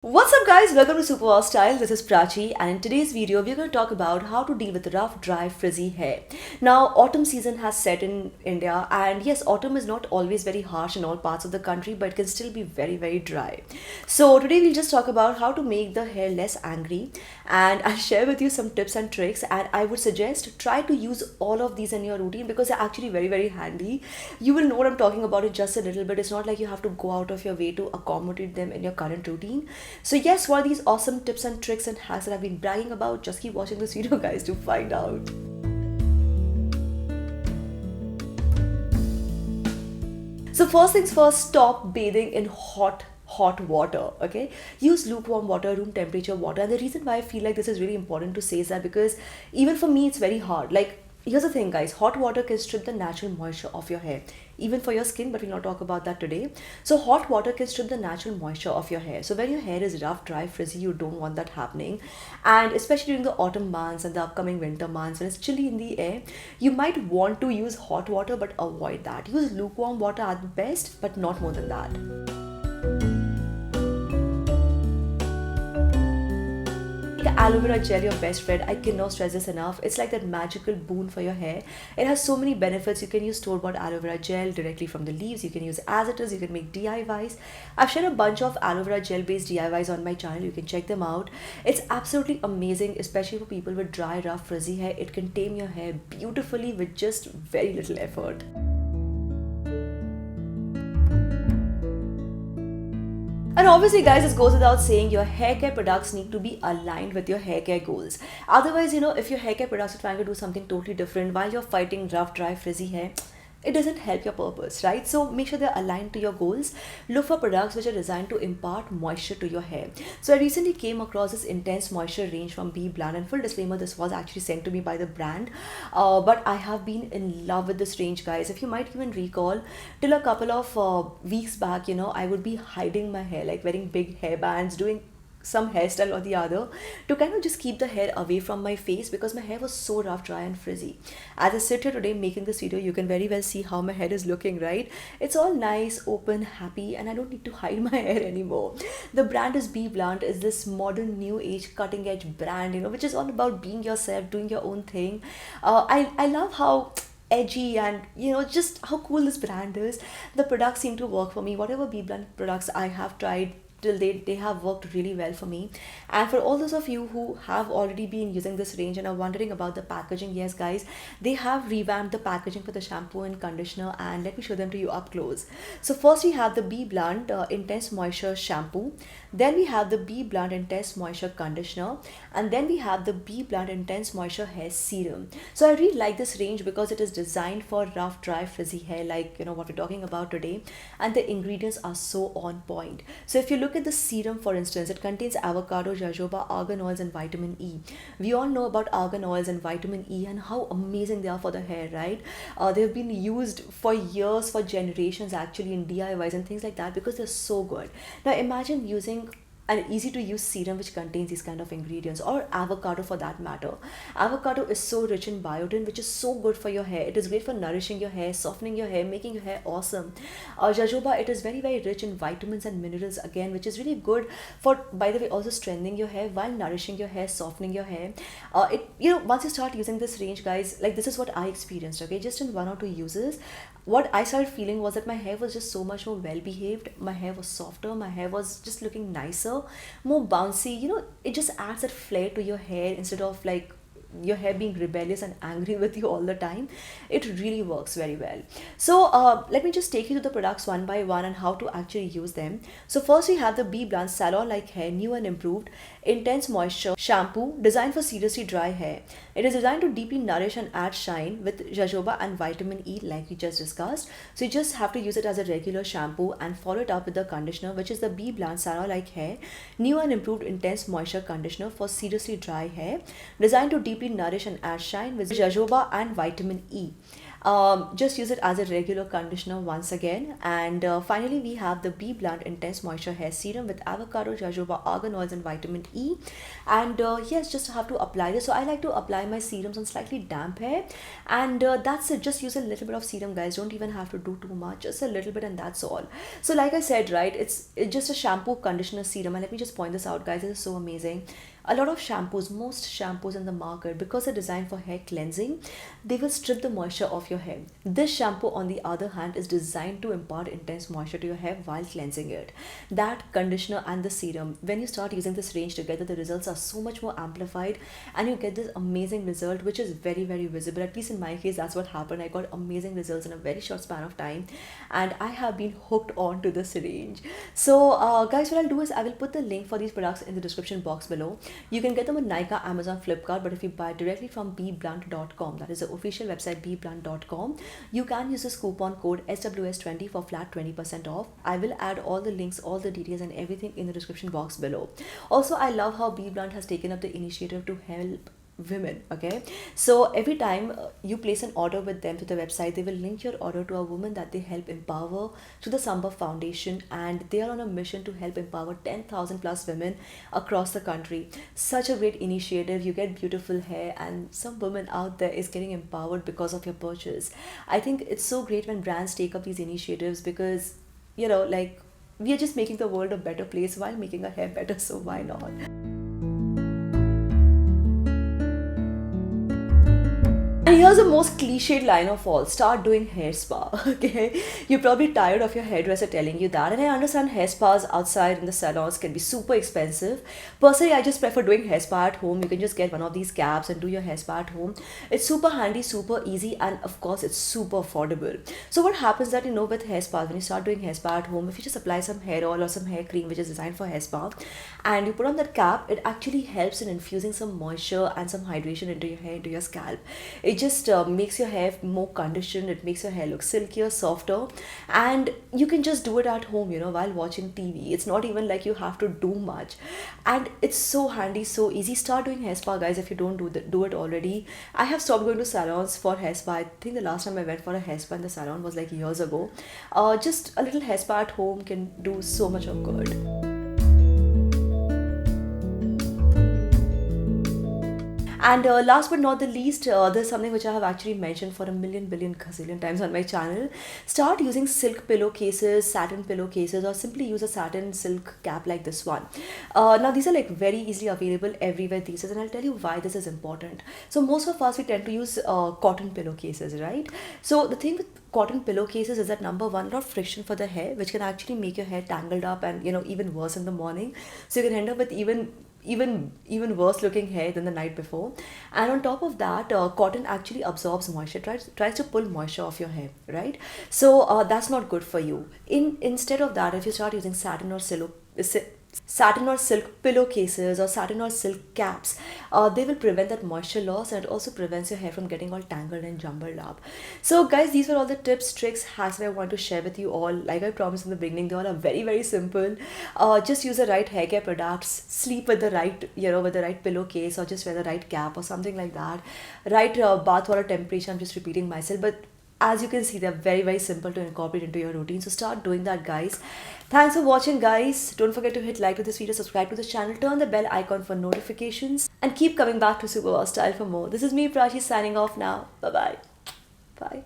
What's up guys, welcome to SuperWowStyle. This is Prachi and in today's video we're going to talk about how to deal with rough, dry, frizzy hair. Now autumn season has set in India and yes, autumn is not always very harsh in all parts of the country but it can still be very dry. So today we'll just talk about how to make the hair less angry and I'll share with you some tips and tricks and I would suggest try to use all of these in your routine because they're actually very handy. You will know what I'm talking about in just a little bit. It's not like you have to go out of your way to accommodate them in your current routine. So yes, what are these awesome tips and tricks and hacks that I've been bragging about? Just keep watching this video guys to find out. So first things first, stop bathing in hot water. Okay, use lukewarm water, room temperature water. And the reason why I feel like this is really important to say is that because even for me it's very hard. Like, here's the thing guys, hot water can strip the natural moisture of your hair, even for your skin, but we'll not talk about that today. So hot water can strip the natural moisture of your hair. So when your hair is rough, dry, frizzy, you don't want that happening. And especially during the autumn months and the upcoming winter months when it's chilly in the air, you might want to use hot water but avoid that. Use lukewarm water at best, but not more than that. Make aloe vera gel your best friend. I cannot stress this enough. It's like that magical boon for your hair. It has so many benefits. You can use store-bought aloe vera gel directly from the leaves. You can use as it is. You can make DIYs. I've shared a bunch of aloe vera gel based DIYs on my channel. You can check them out. It's absolutely amazing, especially for people with dry, rough, frizzy hair. It can tame your hair beautifully with just very little effort. And obviously guys, this goes without saying, your hair care products need to be aligned with your hair care goals. Otherwise, if your hair care products are trying to do something totally different while you're fighting rough, dry, frizzy hair, it doesn't help your purpose, right? So make sure they're aligned to your goals. Look for products which are designed to impart moisture to your hair. So I recently came across this intense moisture range from BBlunt, and full disclaimer, this was actually sent to me by the brand, but I have been in love with this range guys. If you might even recall, till a couple of weeks back, I would be hiding my hair, like wearing big hairbands, doing some hairstyle or the other to kind of just keep the hair away from my face because my hair was so rough, dry and frizzy. As I sit here today making this video, you can very well see how my hair is looking, right? It's all nice, open, happy, and I don't need to hide my hair anymore. The brand is BBlunt, is this modern new age cutting edge brand, which is all about being yourself, doing your own thing. I love how edgy and just how cool this brand is. The products seem to work for me. Whatever BBlunt products I have tried till they have worked really well for me. And for all those of you who have already been using this range and are wondering about the packaging, yes guys, they have revamped the packaging for the shampoo and conditioner, and let me show them to you up close. So first we have the BBlunt Intense Moisture Shampoo, then we have the BBlunt Intense Moisture Conditioner, and then we have the BBlunt Intense Moisture Hair Serum. So I really like this range because it is designed for rough, dry, frizzy hair, like what we're talking about today, and the ingredients are so on point. So if you look at the serum, for instance, it contains avocado, jojoba, argan oils and vitamin E. We all know about argan oils and vitamin E and how amazing they are for the hair, right? They've been used for years, for generations actually, in DIYs and things like that because they're so good. Now imagine using an easy to use serum which contains these kind of ingredients, or avocado for that matter. Avocado is so rich in biotin, which is so good for your hair. It is great for nourishing your hair, softening your hair, making your hair awesome. Jojoba, it is very rich in vitamins and minerals again, which is really good for, by the way, also strengthening your hair while nourishing your hair, softening your hair. Once you start using this range guys, like this is what I experienced, okay, just in 1 or 2 uses. What I started feeling was that my hair was just so much more well behaved, my hair was softer, my hair was just looking nicer, more bouncy. It just adds that flair to your hair instead of like your hair being rebellious and angry with you all the time. It really works very well. So let me just take you to the products one by one and how to actually use them. So first we have the BBlunt Salon Like Hair New and Improved Intense Moisture Shampoo, designed for seriously dry hair. It is designed to deeply nourish and add shine with jojoba and vitamin E, like we just discussed. So you just have to use it as a regular shampoo and follow it up with the conditioner, which is the BBlunt Salon Like Hair New and Improved Intense Moisture Conditioner for seriously dry hair, designed to deeply nourish and add shine with jojoba and vitamin E. Just use it as a regular conditioner once again. And finally, we have the BBlunt Intense Moisture Hair Serum with avocado, jojoba, argan oils, and vitamin E. And yes, just have to apply this. So I like to apply my serums on slightly damp hair, and that's it. Just use a little bit of serum, guys. Don't even have to do too much, just a little bit, and that's all. So like I said, right, it's just a shampoo, conditioner, serum. And let me just point this out, guys. This is so amazing. A lot of shampoos, most shampoos in the market, because they're designed for hair cleansing, they will strip the moisture off your hair. This shampoo, on the other hand, is designed to impart intense moisture to your hair while cleansing it. That conditioner and the serum, when you start using this range together, the results are so much more amplified, and you get this amazing result, which is very, very visible. At least in my case, that's what happened. I got amazing results in a very short span of time, and I have been hooked on to this range. So guys, what I'll do is I will put the link for these products in the description box below. You can get them on Nykaa, Amazon, Flipkart, but if you buy directly from BBlunt.com, that is the official website, BBlunt.com, you can use this coupon code SWS20 for flat 20% off. I will add all the links, all the details, and everything in the description box below. Also, I love how BBlunt has taken up the initiative to help women. Okay, so every time you place an order with them to the website, they will link your order to a woman that they help empower to the Samba Foundation, and they are on a mission to help empower 10,000 plus women across the country. Such a great initiative. You get beautiful hair, and some woman out there is getting empowered because of your purchase. I think it's so great when brands take up these initiatives, because like, we are just making the world a better place while making our hair better, so why not? And here's the most cliched line of all: start doing hair spa. Okay, you're probably tired of your hairdresser telling you that, and I understand hair spas outside in the salons can be super expensive. Personally, I just prefer doing hair spa at home. You can just get one of these caps and do your hair spa at home. It's super handy, super easy, and of course, it's super affordable. So what happens that, with hair spas, when you start doing hair spa at home, if you just apply some hair oil or some hair cream which is designed for hair spa, and you put on that cap, it actually helps in infusing some moisture and some hydration into your hair, into your scalp. It just makes your hair more conditioned. It makes your hair look silkier, softer, and you can just do it at home, while watching TV. It's not even like you have to do much, and it's so handy, so easy. Start doing hair spa, guys, if you don't do it already. I have stopped going to salons for hair spa. I think the last time I went for a hair spa in the salon was like years ago. Just a little hair spa at home can do so much of good. And last but not the least, there's something which I have actually mentioned for a million, billion, gazillion times on my channel. Start using silk pillowcases, satin pillowcases, or simply use a satin silk cap like this one. Now, these are like very easily available everywhere these days, and I'll tell you why this is important. So most of us, we tend to use cotton pillowcases, right? So the thing with cotton pillowcases is that, number one, a lot of friction for the hair, which can actually make your hair tangled up and, even worse in the morning. So you can end up with even worse looking hair than the night before. And on top of that, cotton actually absorbs moisture, tries to pull moisture off your hair, right? So that's not good for you. Instead of that, if you start using satin or silk pillowcases or satin or silk caps, they will prevent that moisture loss, and it also prevents your hair from getting all tangled and jumbled up. So guys, these were all the tips, tricks, hacks that I want to share with you all. Like I promised in the beginning, they all are very, very simple. Just use the right hair care products, sleep with the right pillowcase, or just wear the right cap or something like that. Right bathwater temperature, I'm just repeating myself, but as you can see, they're very, very simple to incorporate into your routine. So start doing that, guys. Thanks for watching, guys. Don't forget to hit like to this video, subscribe to the channel, turn the bell icon for notifications, and keep coming back to SuperWowStyle for more. This is me, Prachi, signing off now. Bye-bye. Bye.